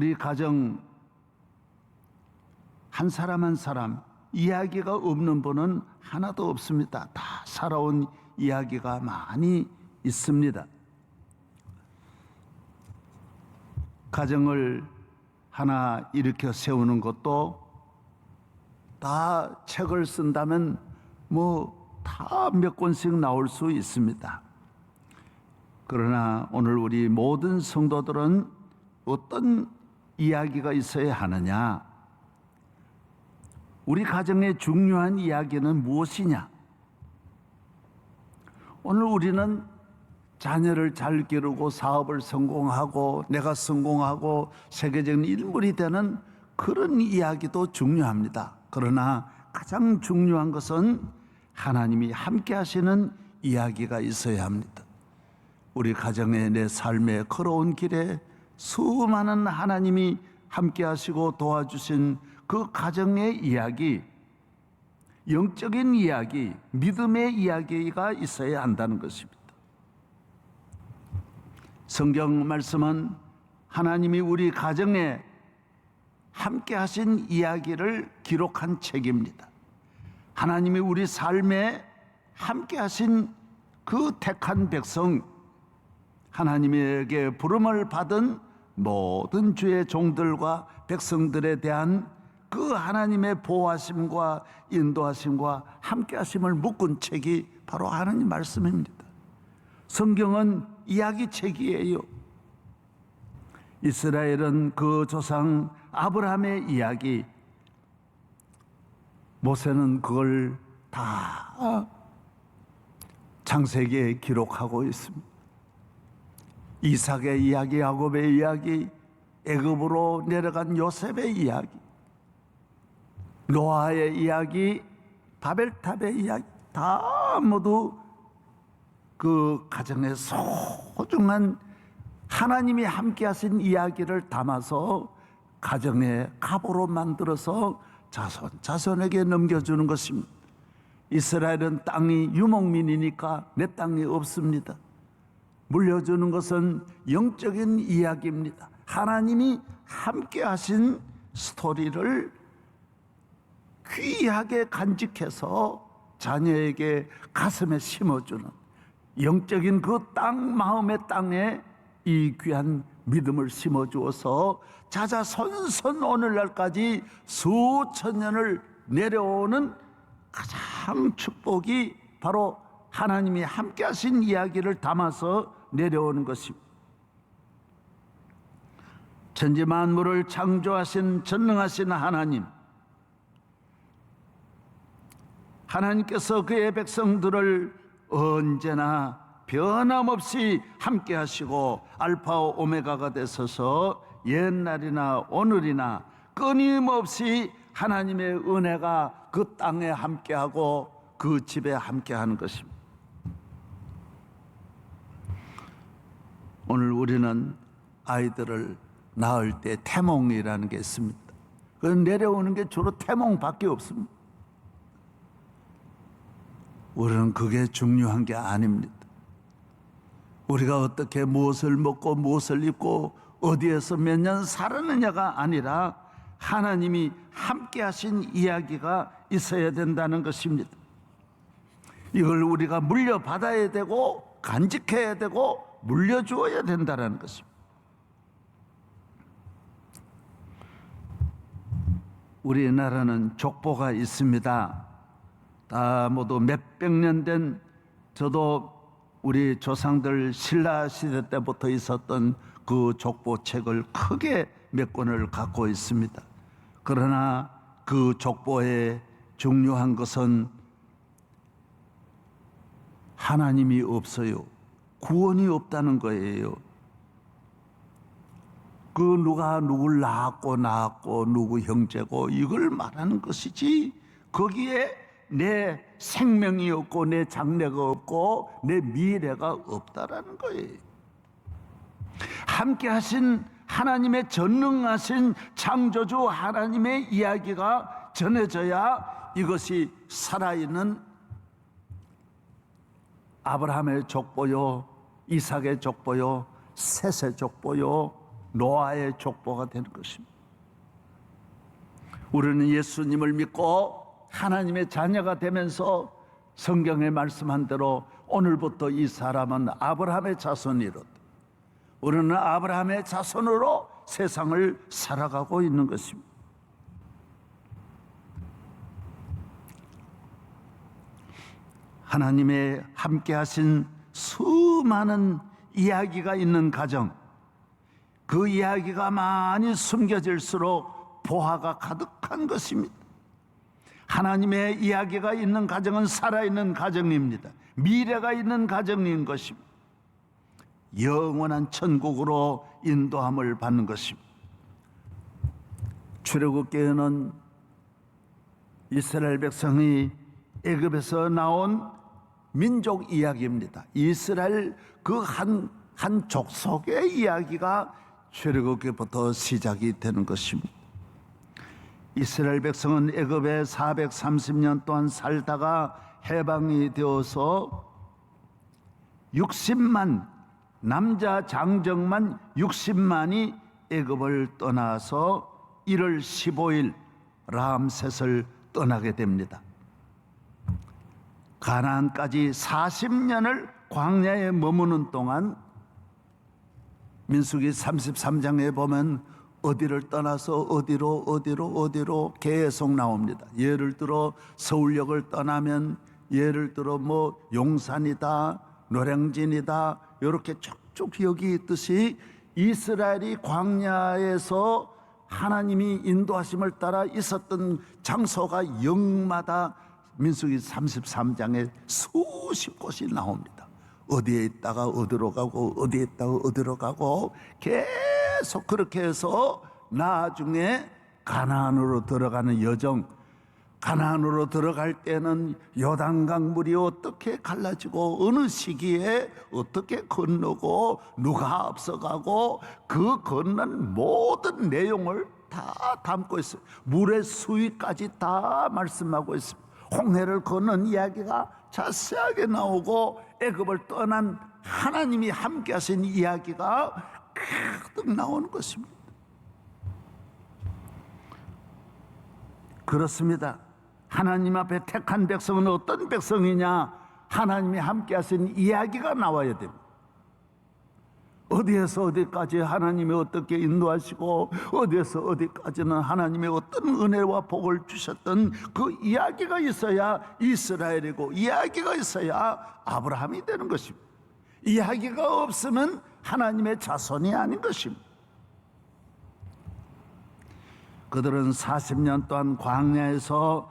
우리 가정 한 사람 한 사람 이야기가 없는 분은 하나도 없습니다. 다 살아온 이야기가 많이 있습니다. 가정을 하나 일으켜 세우는 것도 다 책을 쓴다면 다 몇 권씩 나올 수 있습니다. 그러나 오늘 우리 모든 성도들은 어떤 이야기가 있어야 하느냐? 우리 가정의 중요한 이야기는 무엇이냐? 오늘 우리는 자녀를 잘 기르고 사업을 성공하고 내가 성공하고 세계적인 인물이 되는 그런 이야기도 중요합니다. 그러나 가장 중요한 것은 하나님이 함께 하시는 이야기가 있어야 합니다. 우리 가정의 내 삶의 걸어온 길에 수많은 하나님이 함께 하시고 도와주신 그 가정의 이야기, 영적인 이야기, 믿음의 이야기가 있어야 한다는 것입니다. 성경 말씀은 하나님이 우리 가정에 함께 하신 이야기를 기록한 책입니다. 하나님이 우리 삶에 함께 하신 그 택한 백성, 하나님에게 부름을 받은 모든 주의 종들과 백성들에 대한 그 하나님의 보호하심과 인도하심과 함께하심을 묶은 책이 바로 하나님 말씀입니다. 성경은 이야기책이에요. 이스라엘은 그 조상 아브라함의 이야기, 모세는 그걸 다 창세기에 기록하고 있습니다. 이삭의 이야기, 야곱의 이야기, 애굽으로 내려간 요셉의 이야기, 노아의 이야기, 바벨탑의 이야기, 다 모두 그 가정의 소중한 하나님이 함께 하신 이야기를 담아서 가정의 갑으로 만들어서 자손에게 넘겨주는 것입니다. 이스라엘은 땅이 유목민이니까 내 땅이 없습니다. 물려주는 것은 영적인 이야기입니다. 하나님이 함께 하신 스토리를 귀하게 간직해서 자녀에게 가슴에 심어주는 영적인 그 땅, 마음의 땅에 이 귀한 믿음을 심어주어서 자자손손 오늘날까지 수천 년을 내려오는 가장 축복이 바로 하나님이 함께 하신 이야기를 담아서 내려오는 것입니다. 천지 만물을 창조하신 전능하신 하나님께서 그의 백성들을 언제나 변함없이 함께 하시고 알파와 오메가가 되셔서 옛날이나 오늘이나 끊임없이 하나님의 은혜가 그 땅에 함께하고 그 집에 함께하는 것입니다. 오늘 우리는 아이들을 낳을 때 태몽이라는 게 있습니다. 그 내려오는 게 주로 태몽밖에 없습니다. 우리는 그게 중요한 게 아닙니다. 우리가 어떻게 무엇을 먹고 무엇을 입고 어디에서 몇 년 살았느냐가 아니라 하나님이 함께 하신 이야기가 있어야 된다는 것입니다. 이걸 우리가 물려받아야 되고 간직해야 되고 물려주어야 된다는 것입니다. 우리나라는 족보가 있습니다. 다 모두 몇백 년 된, 저도 우리 조상들 신라 시대 때부터 있었던 그 족보책을 크게 몇 권을 갖고 있습니다. 그러나 그 족보에 중요한 것은 하나님이 없어요. 구원이 없다는 거예요. 그 누가 누굴 낳았고 누구 형제고 이걸 말하는 것이지, 거기에 내 생명이 없고 내 장래가 없고 내 미래가 없다라는 거예요. 함께 하신 하나님의 전능하신 창조주 하나님의 이야기가 전해져야 이것이 살아있는 아브라함의 족보요, 이삭의 족보요, 셋의 족보요, 노아의 족보가 되는 것입니다. 우리는 예수님을 믿고 하나님의 자녀가 되면서 성경에 말씀한 대로 오늘부터 이 사람은 아브라함의 자손이로다. 우리는 아브라함의 자손으로 세상을 살아가고 있는 것입니다. 하나님의 함께 하신 수많은 이야기가 있는 가정, 그 이야기가 많이 숨겨질수록 보화가 가득한 것입니다. 하나님의 이야기가 있는 가정은 살아있는 가정입니다. 미래가 있는 가정인 것입니다. 영원한 천국으로 인도함을 받는 것입니다. 출애굽기에는 이스라엘 백성이 애굽에서 나온 민족 이야기입니다. 이스라엘 그 한 족속의 이야기가 출애굽기부터 시작이 되는 것입니다. 이스라엘 백성은 애굽에 430년 동안 살다가 해방이 되어서 60만, 남자 장정만 60만이 애굽을 떠나서 1월 15일 람셋을 떠나게 됩니다. 가나안까지 40년을 광야에 머무는 동안 민수기 33장에 보면 어디를 떠나서 어디로 계속 나옵니다. 예를 들어 서울역을 떠나면 예를 들어 뭐 용산이다, 노량진이다, 이렇게 쭉쭉 여기 있듯이 이스라엘이 광야에서 하나님이 인도하심을 따라 있었던 장소가 역마다 민수기 33장에 수십 곳이 나옵니다. 어디에 있다가 어디로 가고 어디에 있다가 어디로 가고 계속 그렇게 해서 나중에 가나안으로 들어가는 여정, 가나안으로 들어갈 때는 요단강 물이 어떻게 갈라지고 어느 시기에 어떻게 건너고 누가 앞서가고 그 건넌 모든 내용을 다 담고 있어요. 물의 수위까지 다 말씀하고 있습니다. 홍해를 건넌 이야기가 자세하게 나오고 애굽을 떠난 하나님이 함께 하신 이야기가 가득 나오는 것입니다. 그렇습니다. 하나님 앞에 택한 백성은 어떤 백성이냐? 하나님이 함께 하신 이야기가 나와야 됩니다. 어디에서 어디까지 하나님이 어떻게 인도하시고 어디에서 어디까지는 하나님의 어떤 은혜와 복을 주셨던 그 이야기가 있어야 이스라엘이고 이야기가 있어야 아브라함이 되는 것입니다. 이야기가 없으면 하나님의 자손이 아닌 것입니다. 그들은 40년 동안 광야에서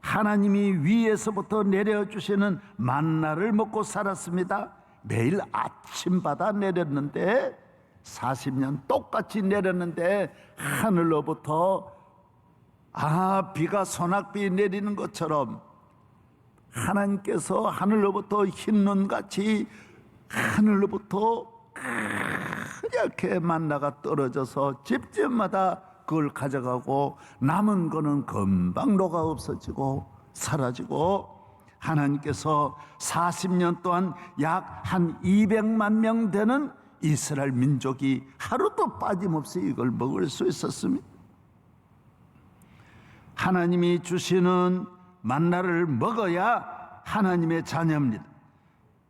하나님이 위에서부터 내려주시는 만나를 먹고 살았습니다. 매일 아침마다 내렸는데 40년 똑같이 내렸는데 하늘로부터 비가 소낙비 내리는 것처럼 하나님께서 하늘로부터 흰눈같이 하늘로부터 하얗게 만나가 떨어져서 집집마다 그걸 가져가고 남은 거는 금방 녹아 없어지고 사라지고 하나님께서 40년 동안 약 한 200만 명 되는 이스라엘 민족이 하루도 빠짐없이 이걸 먹을 수 있었습니다. 하나님이 주시는 만나를 먹어야 하나님의 자녀입니다.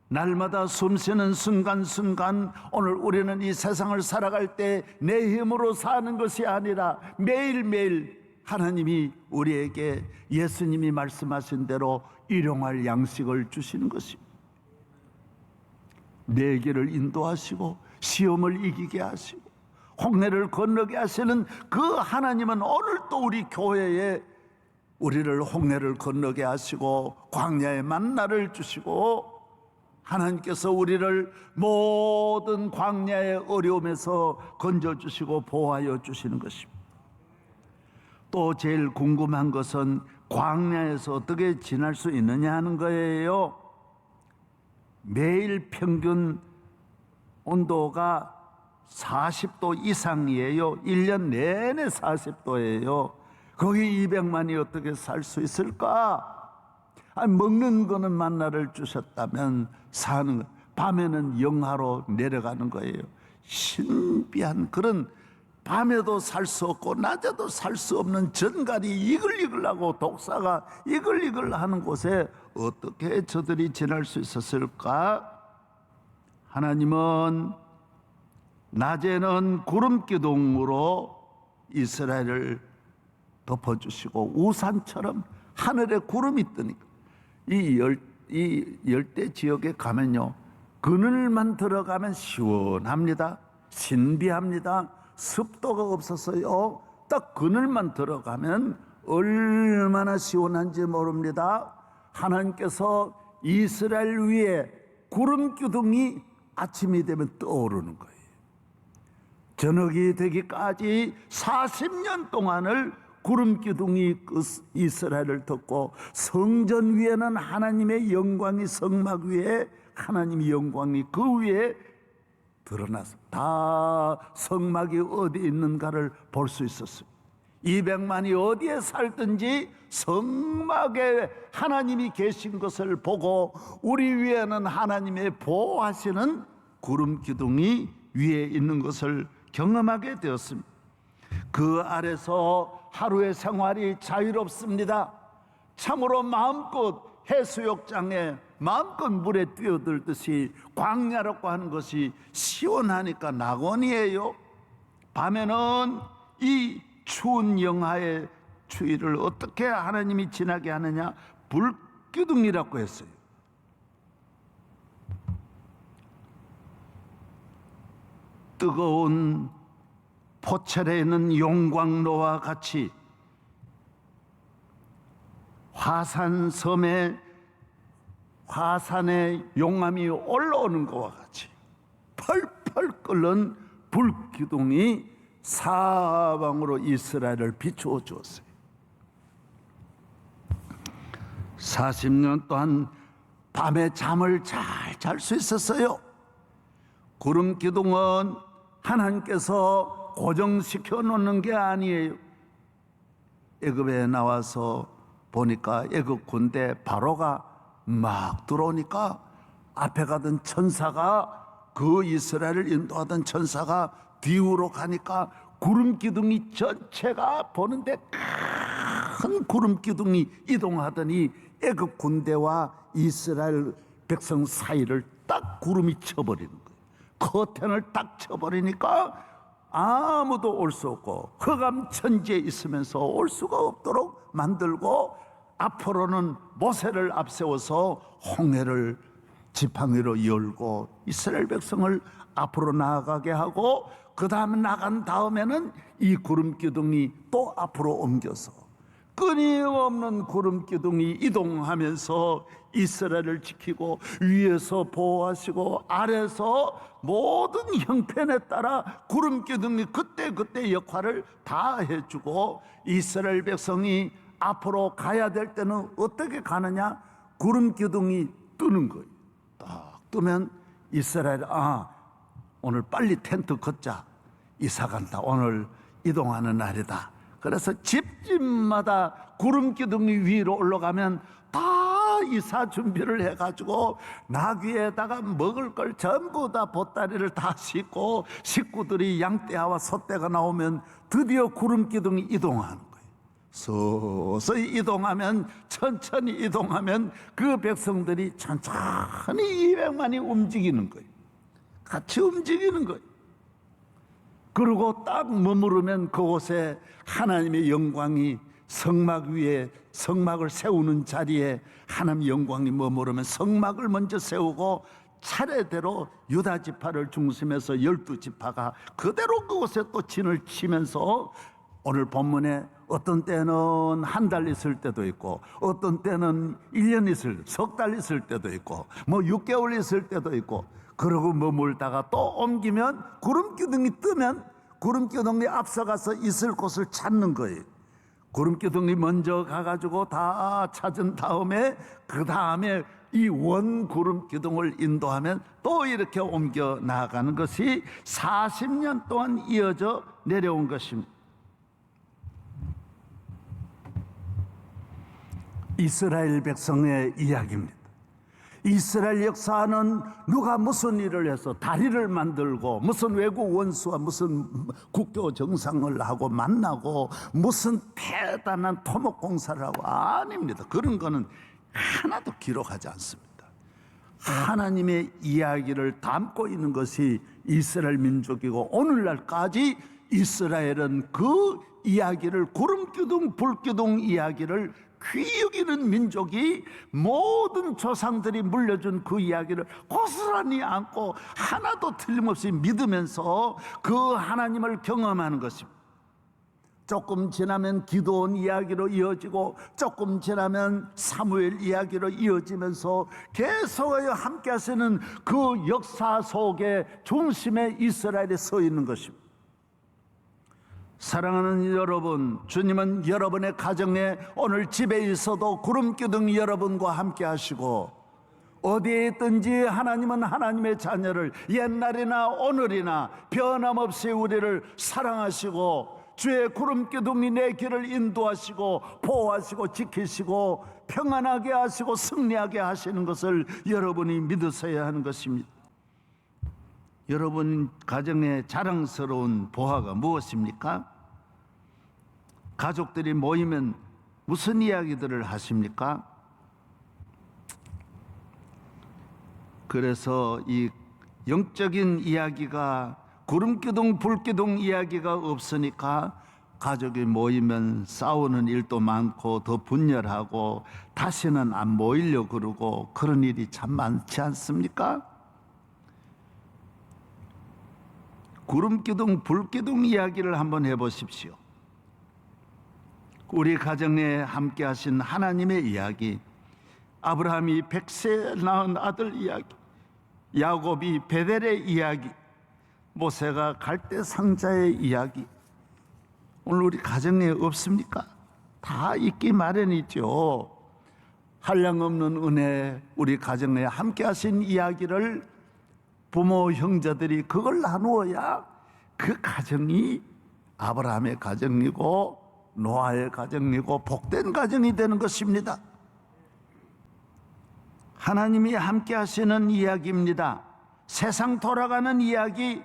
날마다 숨쉬는 순간순간 오늘 우리는 이 세상을 살아갈 때 내 힘으로 사는 것이 아니라 매일매일 하나님이 우리에게 예수님이 말씀하신 대로 일용할 양식을 주시는 것입니다. 내 길을 인도하시고 시험을 이기게 하시고 홍해를 건너게 하시는 그 하나님은 오늘 또 우리 교회에 우리를 홍해를 건너게 하시고 광야의 만나를 주시고 하나님께서 우리를 모든 광야의 어려움에서 건져주시고 보호하여 주시는 것입니다. 또 제일 궁금한 것은 광야에서 어떻게 지날 수 있느냐 하는 거예요. 매일 평균 온도가 40도 이상이에요. 1년 내내 40도예요. 거기 200만이 어떻게 살 수 있을까? 먹는 거는 만나를 주셨다면 사는 것, 밤에는 영하로 내려가는 거예요. 신비한 그런 밤에도 살 수 없고 낮에도 살 수 없는 전갈이 이글이글하고 독사가 이글이글 하는 곳에 어떻게 저들이 지날 수 있었을까? 하나님은 낮에는 구름 기둥으로 이스라엘을 덮어주시고 우산처럼 하늘에 구름이 뜨니까 이 열대 지역에 가면요, 그늘만 들어가면 시원합니다. 신비합니다. 습도가 없어서요, 딱 그늘만 들어가면 얼마나 시원한지 모릅니다. 하나님께서 이스라엘 위에 구름 기둥이 아침이 되면 떠오르는 거예요. 저녁이 되기까지 40년 동안을 구름 기둥이 이스라엘을 덮고 성전 위에는 하나님의 영광이, 성막 위에 하나님의 영광이 그 위에 드러나서 다 성막이 어디 있는가를 볼 수 있었습니다. 200만이 어디에 살든지 성막에 하나님이 계신 것을 보고 우리 위에는 하나님의 보호하시는 구름 기둥이 위에 있는 것을 경험하게 되었습니다. 그 아래서 하루의 생활이 자유롭습니다. 참으로 마음껏 해수욕장에 마음껏 물에 뛰어들듯이 광야라고 하는 것이 시원하니까 낙원이에요. 밤에는 이 추운 영하의 추위를 어떻게 하나님이 지나게 하느냐? 불기둥이라고 했어요. 뜨거운 포철에 있는 용광로와 같이 화산의 용암이 올라오는 것과 같이 펄펄 끓는 불기둥이 사방으로 이스라엘을 비추어 주었어요. 40년 동안 밤에 잠을 잘 잘 수 있었어요. 구름 기둥은 하나님께서 고정시켜 놓는 게 아니에요. 애굽에 나와서 보니까 애굽 군대 바로가 막 들어오니까 앞에 가던 천사가, 그 이스라엘을 인도하던 천사가 뒤로 가니까 구름 기둥이 전체가 보는데 큰 구름 기둥이 이동하더니 애굽 군대와 이스라엘 백성 사이를 딱 구름이 쳐버리는 거예요. 커튼을 딱 쳐버리니까 아무도 올 수 없고 흑암 천지에 있으면서 올 수가 없도록 만들고, 앞으로는 모세를 앞세워서 홍해를 지팡이로 열고 이스라엘 백성을 앞으로 나아가게 하고, 그 다음에 나간 다음에는 이 구름 기둥이 또 앞으로 옮겨서 끊임없는 구름 기둥이 이동하면서 이스라엘을 지키고 위에서 보호하시고 아래서 모든 형편에 따라 구름 기둥이 그때 역할을 다 해주고, 이스라엘 백성이 앞으로 가야 될 때는 어떻게 가느냐? 구름 기둥이 뜨는 거예요. 딱 뜨면 이스라엘, 오늘 빨리 텐트 걷자, 이사 간다, 오늘 이동하는 날이다. 그래서 집집마다 구름 기둥이 위로 올라가면 다 이사 준비를 해가지고 나귀에다가 먹을 걸 전부 다 보따리를 다 싣고, 식구들이 양떼와 소떼가 나오면 드디어 구름 기둥이 이동하는 거예요. 서서히 이동하면, 천천히 이동하면 그 백성들이 천천히 200만이 움직이는 거예요. 같이 움직이는 거예요. 그리고 딱 머무르면 그곳에 하나님의 영광이 성막 위에, 성막을 세우는 자리에 하나님의 영광이 머무르면 성막을 먼저 세우고 차례대로 유다 지파를 중심해서 12지파가 그대로 그곳에 또 진을 치면서, 오늘 본문에 어떤 때는 한 달 있을 때도 있고 어떤 때는 1년 있을, 석 달 있을 때도 있고 6개월 있을 때도 있고, 그러고 머물다가 또 옮기면 구름 기둥이 뜨면 구름 기둥이 앞서가서 있을 곳을 찾는 거예요. 구름 기둥이 먼저 가가지고 다 찾은 다음에 그 다음에 이 원 구름 기둥을 인도하면 또 이렇게 옮겨 나가는 것이 40년 동안 이어져 내려온 것입니다. 이스라엘 백성의 이야기입니다. 이스라엘 역사는 누가 무슨 일을 해서 다리를 만들고 무슨 외국 원수와 무슨 국교 정상을 하고 만나고 무슨 대단한 토목 공사를 하고 아닙니다. 그런 거는 하나도 기록하지 않습니다. 하나님의 이야기를 담고 있는 것이 이스라엘 민족이고 오늘날까지 이스라엘은 그 이야기를 구름기둥 불기둥 이야기를 귀히 여기는 민족이 모든 조상들이 물려준 그 이야기를 고스란히 안고 하나도 틀림없이 믿으면서 그 하나님을 경험하는 것입니다. 조금 지나면 기도원 이야기로 이어지고 조금 지나면 사무엘 이야기로 이어지면서 계속하여 함께 하시는 그 역사 속에 중심에 이스라엘에 서 있는 것입니다. 사랑하는 여러분, 주님은 여러분의 가정에 오늘 집에 있어도 구름기둥 여러분과 함께 하시고 어디에 있든지 하나님은 하나님의 자녀를 옛날이나 오늘이나 변함없이 우리를 사랑하시고 주의 구름기둥이 내 길을 인도하시고 보호하시고 지키시고 평안하게 하시고 승리하게 하시는 것을 여러분이 믿으셔야 하는 것입니다. 여러분 가정의 자랑스러운 보화가 무엇입니까? 가족들이 모이면 무슨 이야기들을 하십니까? 그래서 이 영적인 이야기가 구름기둥 불기둥 이야기가 없으니까 가족이 모이면 싸우는 일도 많고 더 분열하고 다시는 안 모이려고 그러고 그런 일이 참 많지 않습니까? 구름기둥 불기둥 이야기를 한번 해보십시오. 우리 가정에 함께 하신 하나님의 이야기, 아브라함이 100세 낳은 아들 이야기, 야곱이 베델의 이야기, 모세가 갈대 상자의 이야기, 오늘 우리 가정에 없습니까? 다 있기 마련이죠. 한량없는 은혜, 우리 가정에 함께 하신 이야기를 부모 형제들이 그걸 나누어야 그 가정이 아브라함의 가정이고 노아의 가정이고 복된 가정이 되는 것입니다. 하나님이 함께 하시는 이야기입니다. 세상 돌아가는 이야기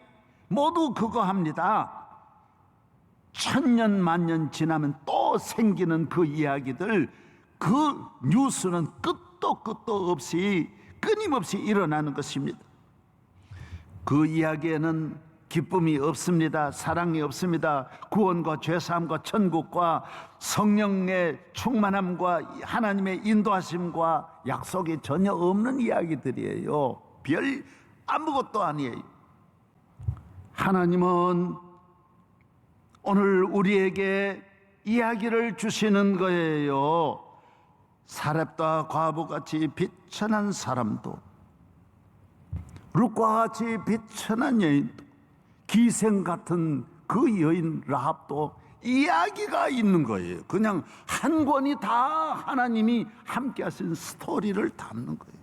모두 그거 합니다. 천년 만년 지나면 또 생기는 그 이야기들, 그 뉴스는 끝도 없이 끊임없이 일어나는 것입니다. 그 이야기에는 기쁨이 없습니다. 사랑이 없습니다. 구원과 죄사함과 천국과 성령의 충만함과 하나님의 인도하심과 약속이 전혀 없는 이야기들이에요. 별 아무것도 아니에요. 하나님은 오늘 우리에게 이야기를 주시는 거예요. 사렙과 과부같이 비천한 사람도, 룻과 같이 비천한 여인도, 기생 같은 그 여인 라합도 이야기가 있는 거예요. 그냥 한 권이 다 하나님이 함께 하신 스토리를 담는 거예요.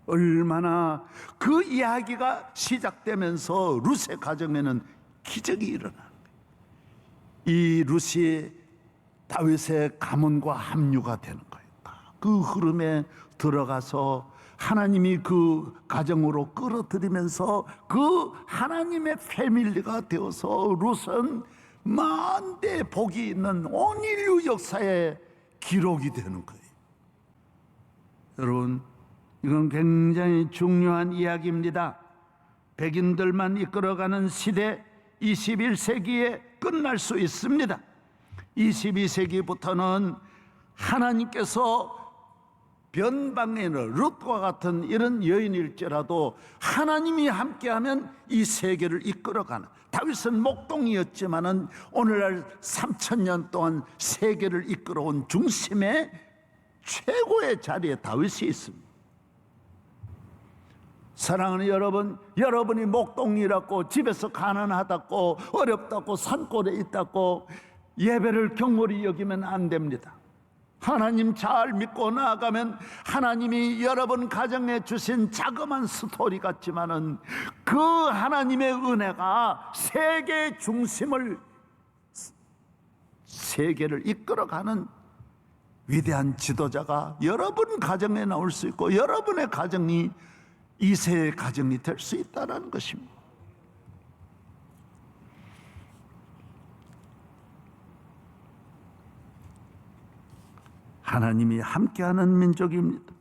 얼마나 그 이야기가 시작되면서 룻의 가정에는 기적이 일어나는 거예요. 이 룻이 다윗의 가문과 합류가 되는 거예요. 그 흐름에 들어가서 하나님이 그 가정으로 끌어들이면서 그 하나님의 패밀리가 되어서 룻은 만대 복이 있는 온 인류 역사의 기록이 되는 거예요. 여러분, 이건 굉장히 중요한 이야기입니다. 백인들만 이끌어가는 시대 21세기에 끝날 수 있습니다. 22세기부터는 하나님께서 변방에는 룻과 같은 이런 여인일지라도 하나님이 함께하면 이 세계를 이끌어가는, 다윗은 목동이었지만은 오늘날 3000년 동안 세계를 이끌어온 중심의 최고의 자리에 다윗이 있습니다. 사랑하는 여러분, 여러분이 목동이라고 집에서 가난하다고 어렵다고 산골에 있다고 예배를 경홀히 여기면 안 됩니다. 하나님 잘 믿고 나아가면 하나님이 여러분 가정에 주신 자그마한 스토리 같지만은 그 하나님의 은혜가 세계 중심을, 세계를 이끌어가는 위대한 지도자가 여러분 가정에 나올 수 있고 여러분의 가정이 이세의 가정이 될 수 있다는 것입니다. 하나님이 함께하는 민족입니다.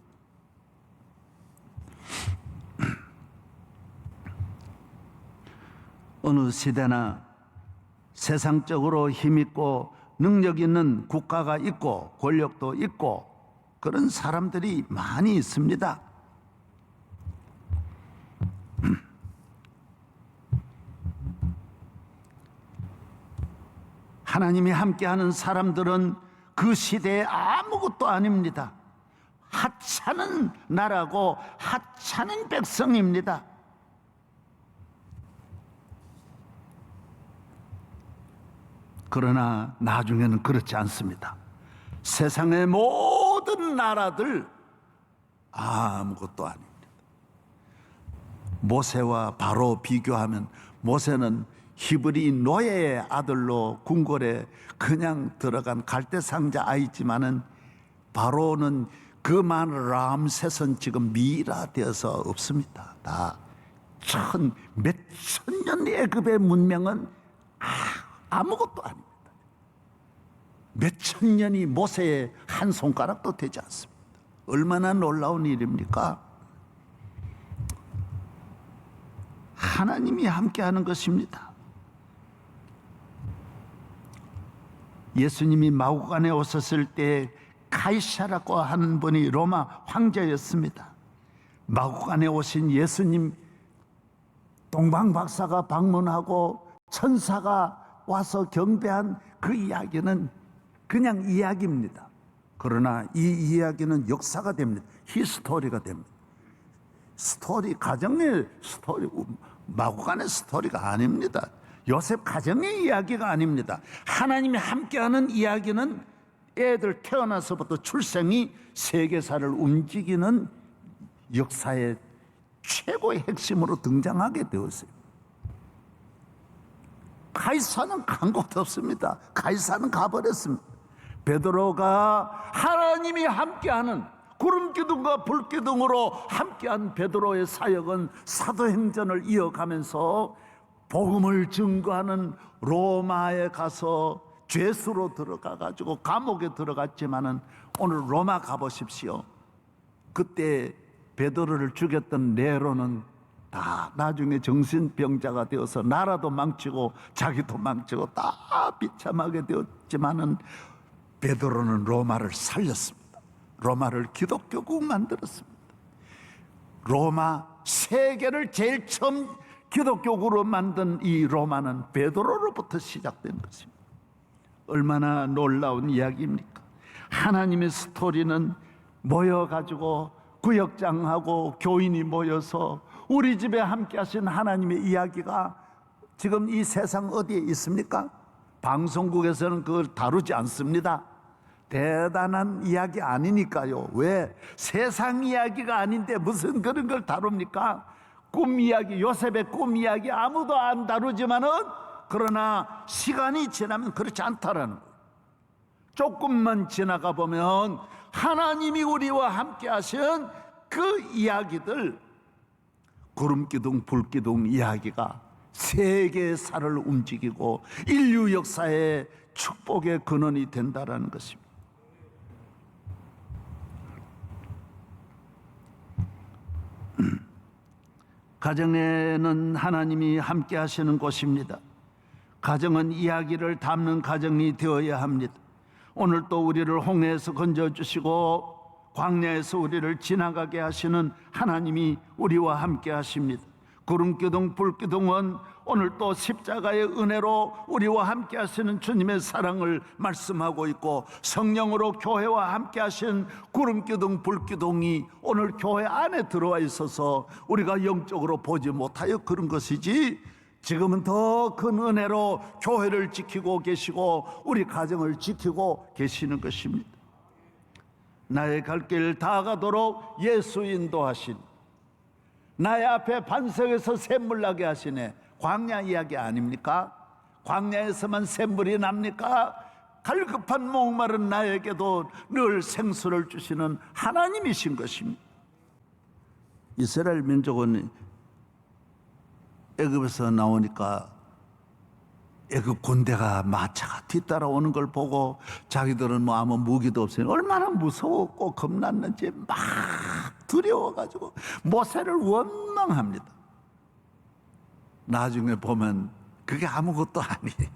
어느 시대나 세상적으로 힘있고 능력 있는 국가가 있고 권력도 있고 그런 사람들이 많이 있습니다. 하나님이 함께하는 사람들은 그 시대에 아무것도 아닙니다. 하찮은 나라고 하찮은 백성입니다. 그러나 나중에는 그렇지 않습니다. 세상의 모든 나라들 아무것도 아닙니다. 모세와 바로 비교하면 모세는 히브리 노예의 아들로 궁궐에 그냥 들어간 갈대상자 아이지만은 바로는 그만 람셋은 지금 미라되어서 없습니다. 다 몇천 년 애굽의 문명은 아무것도 아닙니다. 몇천 년이 모세의 한 손가락도 되지 않습니다. 얼마나 놀라운 일입니까? 하나님이 함께하는 것입니다. 예수님이 마구간에 오셨을 때 카이사라고 하는 분이 로마 황제였습니다. 마구간에 오신 예수님 동방박사가 방문하고 천사가 와서 경배한 그 이야기는 그냥 이야기입니다. 그러나 이 이야기는 역사가 됩니다. 히스토리가 됩니다. 스토리, 가정의 스토리, 마구간의 스토리가 아닙니다. 요셉 가정의 이야기가 아닙니다. 하나님이 함께하는 이야기는 애들 태어나서부터 출생이 세계사를 움직이는 역사의 최고의 핵심으로 등장하게 되었어요. 가이사는 간 곳 없습니다. 가이사는 가버렸습니다. 베드로가 하나님이 함께하는 구름기둥과 불기둥으로 함께한 베드로의 사역은 사도행전을 이어가면서 복음을 증거하는 로마에 가서 죄수로 들어가가지고 감옥에 들어갔지만은 오늘 로마 가보십시오. 그때 베드로를 죽였던 네로는 다 나중에 정신병자가 되어서 나라도 망치고 자기도 망치고 다 비참하게 되었지만은 베드로는 로마를 살렸습니다. 로마를 기독교국 만들었습니다. 로마 세계를 제일 처음 기독교국으로 만든 이 로마는 베드로로부터 시작된 것입니다. 얼마나 놀라운 이야기입니까? 하나님의 스토리는 모여가지고 구역장하고 교인이 모여서 우리 집에 함께 하신 하나님의 이야기가 지금 이 세상 어디에 있습니까? 방송국에서는 그걸 다루지 않습니다. 대단한 이야기 아니니까요. 왜? 세상 이야기가 아닌데 무슨 그런 걸 다룹니까? 꿈 이야기, 요셉의 꿈 이야기 아무도 안 다루지만은 그러나 시간이 지나면 그렇지 않다라는 거예요. 조금만 지나가 보면 하나님이 우리와 함께 하신 그 이야기들, 구름기둥, 불기둥 이야기가 세계사를 움직이고 인류 역사의 축복의 근원이 된다라는 것입니다. 가정에는 하나님이 함께 하시는 곳입니다. 가정은 이야기를 담는 가정이 되어야 합니다. 오늘 또 우리를 홍해에서 건져주시고 광야에서 우리를 지나가게 하시는 하나님이 우리와 함께 하십니다. 구름기둥 불기둥은 오늘 또 십자가의 은혜로 우리와 함께 하시는 주님의 사랑을 말씀하고 있고, 성령으로 교회와 함께 하신 구름기둥 불기둥이 오늘 교회 안에 들어와 있어서 우리가 영적으로 보지 못하여 그런 것이지, 지금은 더 큰 은혜로 교회를 지키고 계시고 우리 가정을 지키고 계시는 것입니다. 나의 갈 길 다 가도록 예수 인도하신, 나의 앞에 반석에서 샘물 나게 하시네. 광야 이야기 아닙니까? 광야에서만 샘물이 납니까? 갈급한 목마른 나에게도 늘 생수를 주시는 하나님이신 것입니다. 이스라엘 민족은 애굽에서 나오니까 애굽 군대가 마차가 뒤따라오는 걸 보고 자기들은 뭐 아무 무기도 없으니 얼마나 무서웠고 겁났는지 막 두려워가지고 모세를 원망합니다. 나중에 보면 그게 아무것도 아니에요.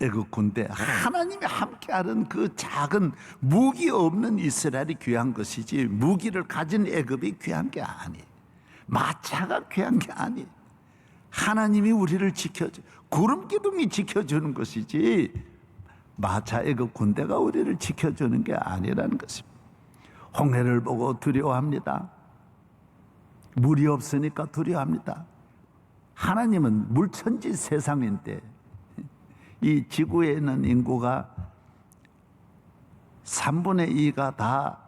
애굽 군대, 하나님이 함께하는 그 작은 무기 없는 이스라엘이 귀한 것이지 무기를 가진 애굽이 귀한 게 아니에요. 마차가 귀한 게 아니에요. 하나님이 우리를 지켜줘, 구름 기둥이 지켜주는 것이지 마차 애굽 군대가 우리를 지켜주는 게 아니라는 것입니다. 홍해를 보고 두려워합니다. 물이 없으니까 두려워합니다. 하나님은 물천지 세상인데 이 지구에 있는 인구가 3분의 2가 다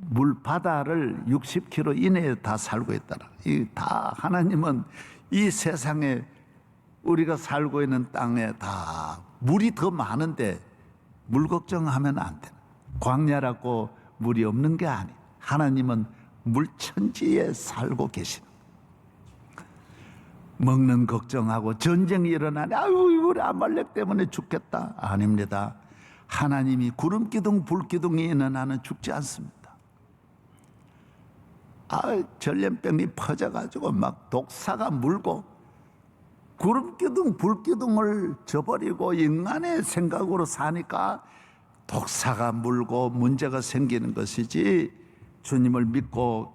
물바다를 60km 이내에 다 살고 있다라. 다 하나님은 이 세상에 우리가 살고 있는 땅에 다 물이 더 많은데 물 걱정하면 안 돼. 광야라고 물이 없는 게 아니에요. 하나님은 물천지에 살고 계신. 먹는 걱정하고 전쟁이 일어나니 아유 우리 아말렉 때문에 죽겠다. 아닙니다. 하나님이 구름 기둥 불 기둥이 있는 한은 죽지 않습니다. 전염병이 퍼져가지고 막 독사가 물고 구름 기둥 불 기둥을 저버리고 인간의 생각으로 사니까 독사가 물고 문제가 생기는 것이지, 주님을 믿고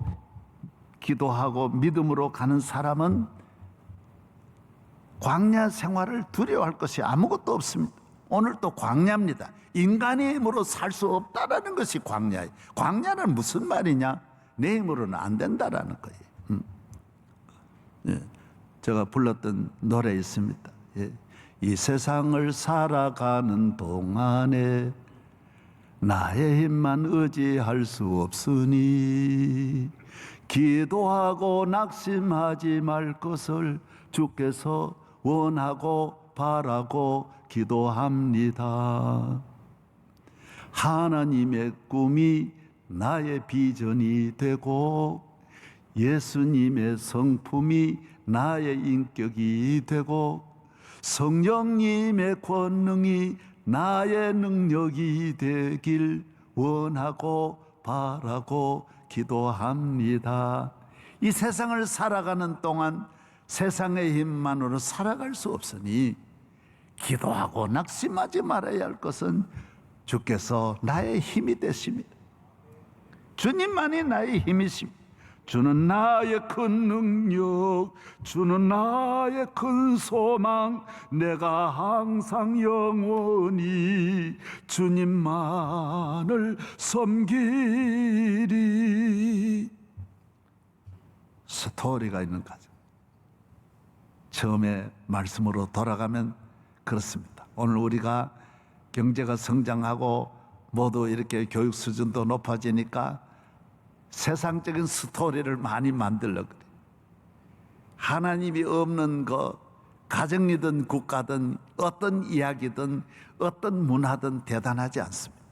기도하고 믿음으로 가는 사람은 광야 생활을 두려워할 것이 아무것도 없습니다. 오늘 또 광야입니다. 인간의 힘으로 살 수 없다라는 것이 광야예요. 광야는 무슨 말이냐? 내 힘으로는 안 된다라는 거예요. 예, 제가 불렀던 노래 있습니다. 예, 이 세상을 살아가는 동안에 나의 힘만 의지할 수 없으니 기도하고 낙심하지 말 것을 주께서 원하고 바라고 기도합니다. 하나님의 꿈이 나의 비전이 되고 예수님의 성품이 나의 인격이 되고 성령님의 권능이 나의 능력이 되길 원하고 바라고 기도합니다. 이 세상을 살아가는 동안 세상의 힘만으로 살아갈 수 없으니 기도하고 낙심하지 말아야 할 것은 주께서 나의 힘이 되십니다. 주님만이 나의 힘이십니다. 주는 나의 큰 능력, 주는 나의 큰 소망, 내가 항상 영원히 주님만을 섬기리. 스토리가 있는 가정. 처음에 말씀으로 돌아가면 그렇습니다. 오늘 우리가 경제가 성장하고 모두 이렇게 교육 수준도 높아지니까 세상적인 스토리를 많이 만들려고 그래요. 하나님이 없는 거, 가정이든 국가든 어떤 이야기든 어떤 문화든 대단하지 않습니다.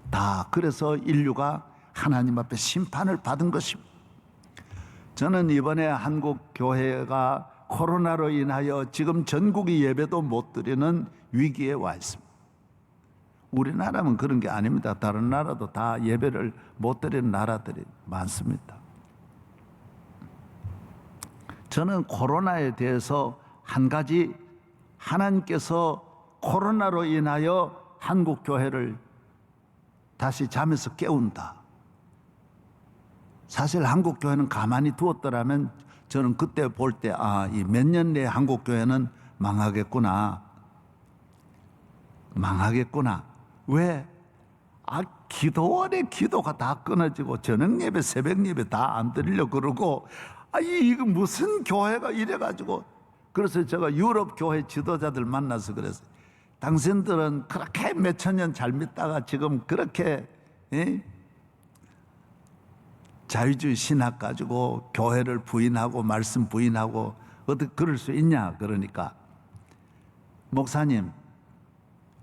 다 그래서 인류가 하나님 앞에 심판을 받은 것입니다. 저는 이번에 한국 교회가 코로나로 인하여 지금 전국이 예배도 못 드리는 위기에 와 있습니다. 우리나라는 그런 게 아닙니다. 다른 나라도 다 예배를 못 드리는 나라들이 많습니다. 저는 코로나에 대해서 한 가지, 하나님께서 코로나로 인하여 한국 교회를 다시 잠에서 깨운다. 사실 한국 교회는 가만히 두었더라면 저는 그때 볼 때 이 몇 년 내에 한국 교회는 망하겠구나. 왜? 기도원의 기도가 다 끊어지고 저녁 예배, 새벽 예배 다 안 드리려고 그러고 이거 무슨 교회가 이래가지고. 그래서 제가 유럽 교회 지도자들 만나서 그랬어요. 당신들은 그렇게 몇천 년 잘 믿다가 지금 그렇게 자유주의 신학 가지고 교회를 부인하고 말씀 부인하고 어떻게 그럴 수 있냐. 그러니까 목사님,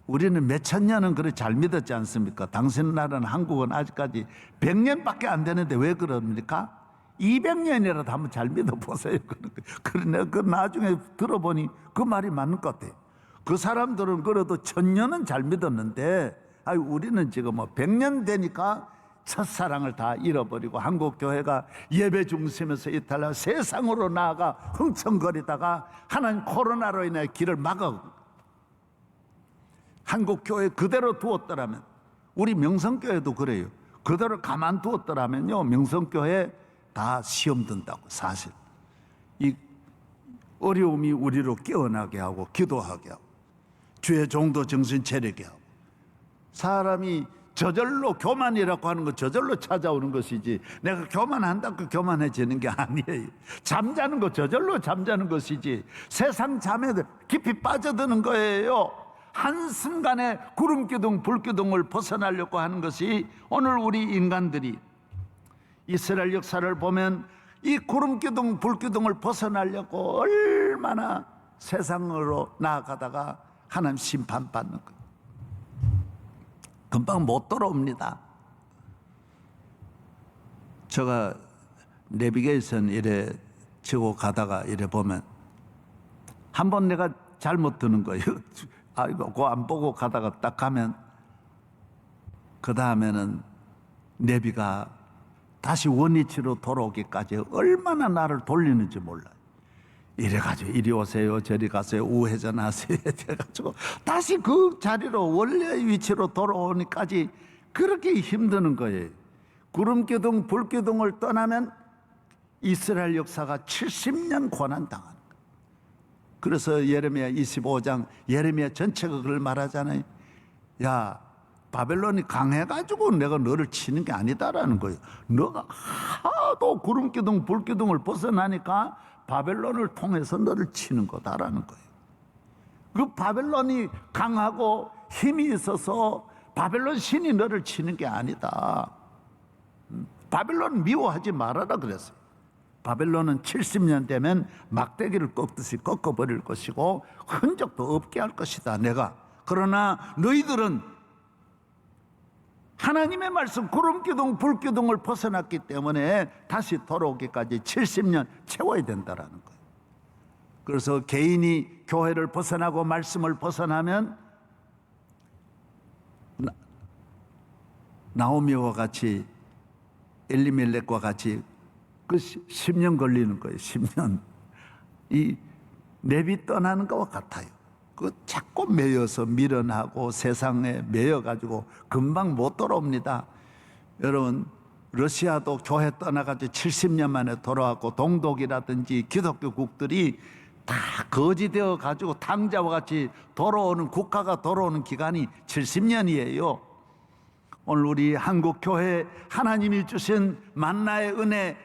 우리는 몇천 년은 그래 잘 믿었지 않습니까? 당신 나라는 한국은 아직까지 100년밖에 안 되는데 왜 그럽니까? 200년이라도 한번 잘 믿어보세요. 그러네. 그 나중에 들어보니 그 말이 맞는 것 같아요. 그 사람들은 그래도 1000년은 잘 믿었는데, 우리는 지금 뭐 100년 되니까 첫사랑을 다 잃어버리고 한국 교회가 예배 중심에서 이탈하여 세상으로 나아가 흥청거리다가 하나님 코로나로 인해 길을 막아. 한국 교회 그대로 두었더라면, 우리 명성교회도 그래요. 그대로 가만두었더라면요, 명성교회 다 시험 든다고. 사실 이 어려움이 우리로 깨어나게 하고 기도하게 하고 주의 종도 정신 차리게 하고, 사람이 저절로 교만이라고 하는 거 저절로 찾아오는 것이지, 내가 교만한다고 교만해지는 게 아니에요. 잠자는 거 저절로 잠자는 것이지, 세상 잠에 깊이 빠져드는 거예요. 한순간에 구름기둥 불기둥을 벗어나려고 하는 것이 오늘 우리 인간들이, 이스라엘 역사를 보면 이 구름기둥 불기둥을 벗어나려고 얼마나 세상으로 나아가다가 하나님 심판받는 거예요. 금방 못 돌아옵니다. 제가 내비게이션 이래 치고 가다가 이래 보면 한번 내가 잘못 드는 거예요. 아이고, 그거 안 보고 가다가 딱 가면 그 다음에는 내비가 다시 원위치로 돌아오기까지 얼마나 나를 돌리는지 몰라요. 이래가지고 이리 오세요, 저리 가세요, 우회전하세요 해가지고 다시 그 자리로 원래의 위치로 돌아오기까지 그렇게 힘드는 거예요. 구름기둥 불기둥을 떠나면 이스라엘 역사가 70년 고난당하는 거예요. 그래서 예레미야 25장, 예레미야 전체가 그걸 말하잖아요. 야, 바벨론이 강해가지고 내가 너를 치는 게 아니다라는 거예요. 너가 하도 구름기둥 불기둥을 벗어나니까 바벨론을 통해서 너를 치는 거다라는 거예요. 그 바벨론이 강하고 힘이 있어서 바벨론 신이 너를 치는 게 아니다. 바벨론 미워하지 말아라 그랬어요. 바벨론은 70년 되면 막대기를 꺾듯이 꺾어버릴 것이고 흔적도 없게 할 것이다, 내가. 그러나 너희들은 하나님의 말씀 구름기둥 불기둥을 벗어났기 때문에 다시 돌아오기까지 70년 채워야 된다라는 거예요. 그래서 개인이 교회를 벗어나고 말씀을 벗어나면 나오미와 같이, 엘리멜렉과 같이 그 10년 걸리는 거예요. 10년. 이 내비 떠나는 것과 같아요. 그 자꾸 매여서 밀어나고 세상에 매여가지고 금방 못 돌아옵니다. 여러분, 러시아도 교회 떠나가지고 70년 만에 돌아왔고, 동독이라든지 기독교국들이 다 거지되어 가지고 탕자와 같이 돌아오는, 국가가 돌아오는 기간이 70년이에요. 오늘 우리 한국 교회 하나님이 주신 만나의 은혜,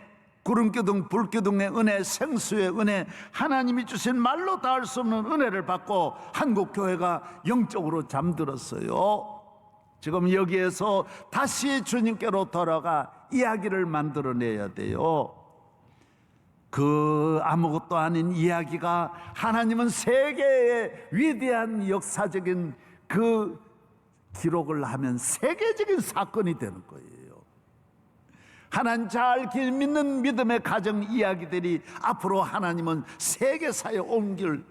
구름기둥 불기둥의 은혜, 생수의 은혜, 하나님이 주신 말로 다 할 수 없는 은혜를 받고 한국 교회가 영적으로 잠들었어요. 지금 여기에서 다시 주님께로 돌아가 이야기를 만들어내야 돼요. 그 아무것도 아닌 이야기가 하나님은 세계의 위대한 역사적인 그 기록을 하면 세계적인 사건이 되는 거예요. 하나님 잘 믿는 믿음의 가정 이야기들이 앞으로 하나님은 세계사에 옮길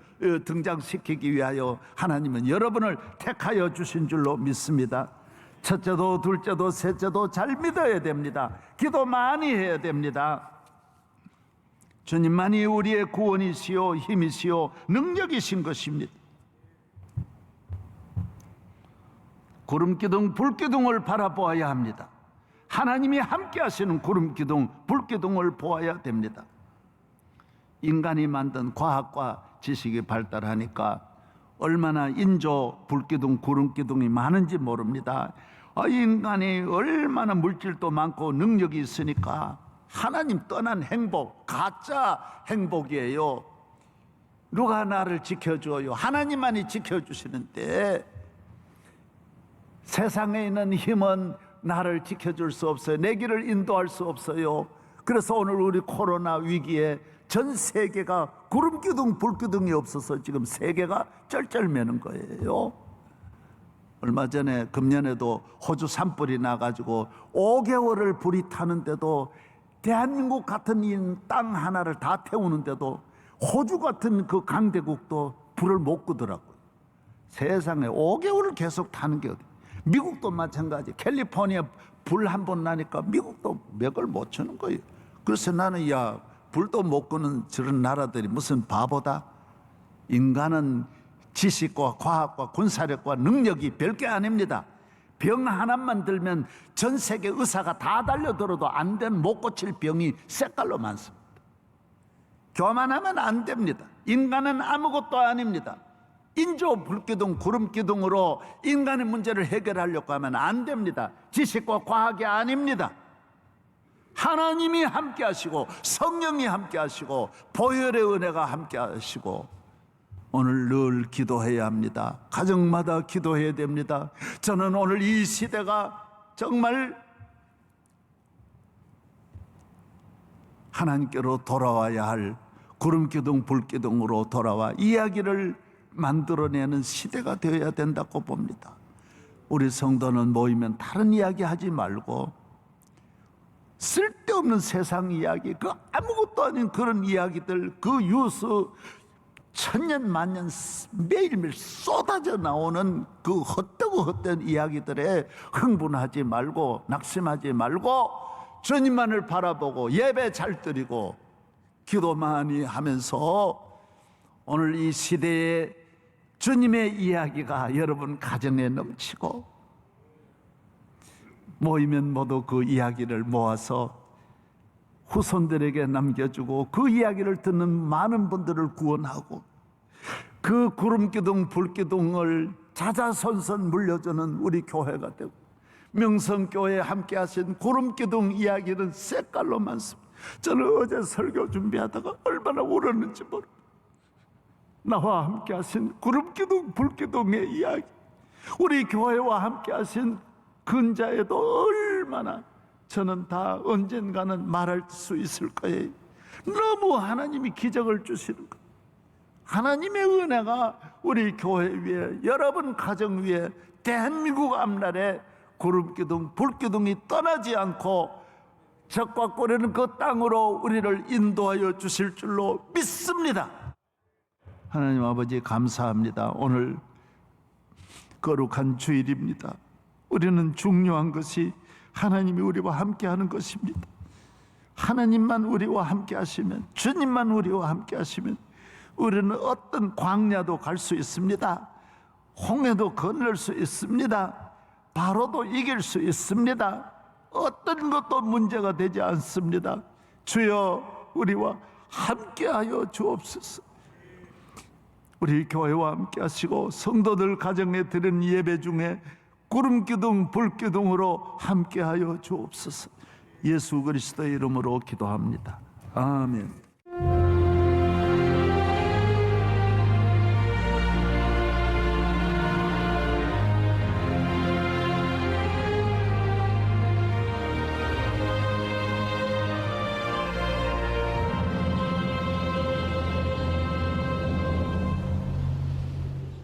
등장시키기 위하여 하나님은 여러분을 택하여 주신 줄로 믿습니다. 첫째도 둘째도 셋째도 잘 믿어야 됩니다. 기도 많이 해야 됩니다. 주님만이 우리의 구원이시요 힘이시요 능력이신 것입니다. 구름기둥 불기둥을 바라보아야 합니다. 하나님이 함께 하시는 구름기둥 불기둥을 보아야 됩니다. 인간이 만든 과학과 지식이 발달하니까 얼마나 인조 불기둥 구름기둥이 많은지 모릅니다. 인간이 얼마나 물질도 많고 능력이 있으니까 하나님 떠난 행복, 가짜 행복이에요. 누가 나를 지켜줘요? 하나님만이 지켜주시는데 세상에 있는 힘은 나를 지켜줄 수 없어요. 내 길을 인도할 수 없어요. 그래서 오늘 우리 코로나 위기에 전 세계가 구름기둥 불기둥이 없어서 지금 세계가 쩔쩔매는 거예요. 얼마 전에 금년에도 호주 산불이 나가지고 5개월을 불이 타는데도 대한민국 같은 이 땅 하나를 다 태우는데도 호주 같은 그 강대국도 불을 못 끄더라고요. 세상에 5개월을 계속 타는 게 어디? 미국도 마찬가지. 캘리포니아 불 한 번 나니까 미국도 맥을 못 추는 거예요. 그래서 나는 야, 불도 못 끄는 저런 나라들이 무슨 바보다? 인간은 지식과 과학과 군사력과 능력이 별게 아닙니다. 병 하나만 들면 전 세계 의사가 다 달려들어도 안 된 못 고칠 병이 색깔로 많습니다. 교만하면 안 됩니다. 인간은 아무것도 아닙니다. 인조 불기둥 구름기둥으로 인간의 문제를 해결하려고 하면 안 됩니다. 지식과 과학이 아닙니다. 하나님이 함께 하시고 성령이 함께 하시고 보혈의 은혜가 함께 하시고 오늘 늘 기도해야 합니다. 가정마다 기도해야 됩니다. 저는 오늘 이 시대가 정말 하나님께로 돌아와야 할 구름기둥 불기둥으로 돌아와 이야기를 만들어내는 시대가 되어야 된다고 봅니다. 우리 성도는 모이면 다른 이야기 하지 말고 쓸데없는 세상 이야기, 그 아무것도 아닌 그런 이야기들, 그 뉴스 천년 만년 매일매일 쏟아져 나오는 그 헛되고 이야기들에 흥분하지 말고 낙심하지 말고 주님만을 바라보고 예배 잘 드리고 기도 많이 하면서 오늘 이 시대에 주님의 이야기가 여러분 가정에 넘치고 모이면 모두 그 이야기를 모아서 후손들에게 남겨주고 그 이야기를 듣는 많은 분들을 구원하고 그 구름기둥 불기둥을 자자손손 물려주는 우리 교회가 되고 명성교회에 함께 하신 구름기둥 이야기는 색깔로 많습니다. 저는 어제 설교 준비하다가 얼마나 울었는지 모릅니다. 나와 함께 하신 구름기둥 불기둥의 이야기, 우리 교회와 함께 하신 근자에도 얼마나 저는 다 언젠가는 말할 수 있을 거예요. 너무 하나님이 기적을 주시는 거예요. 하나님의 은혜가 우리 교회 위에, 여러분 가정 위에, 대한민국 앞날에 구름기둥 불기둥이 떠나지 않고 적과 꼬리는 그 땅으로 우리를 인도하여 주실 줄로 믿습니다. 하나님 아버지 감사합니다. 오늘 거룩한 주일입니다. 우리는 중요한 것이 하나님이 우리와 함께하는 것입니다. 하나님만 우리와 함께 하시면, 주님만 우리와 함께 하시면 우리는 어떤 광야도 갈 수 있습니다. 홍해도 건널 수 있습니다. 바로도 이길 수 있습니다. 어떤 것도 문제가 되지 않습니다. 주여 우리와 함께하여 주옵소서. 우리 교회와 함께 하시고 성도들 가정에 드린 예배 중에 구름기둥 불기둥으로 함께하여 주옵소서. 예수 그리스도의 이름으로 기도합니다. 아멘.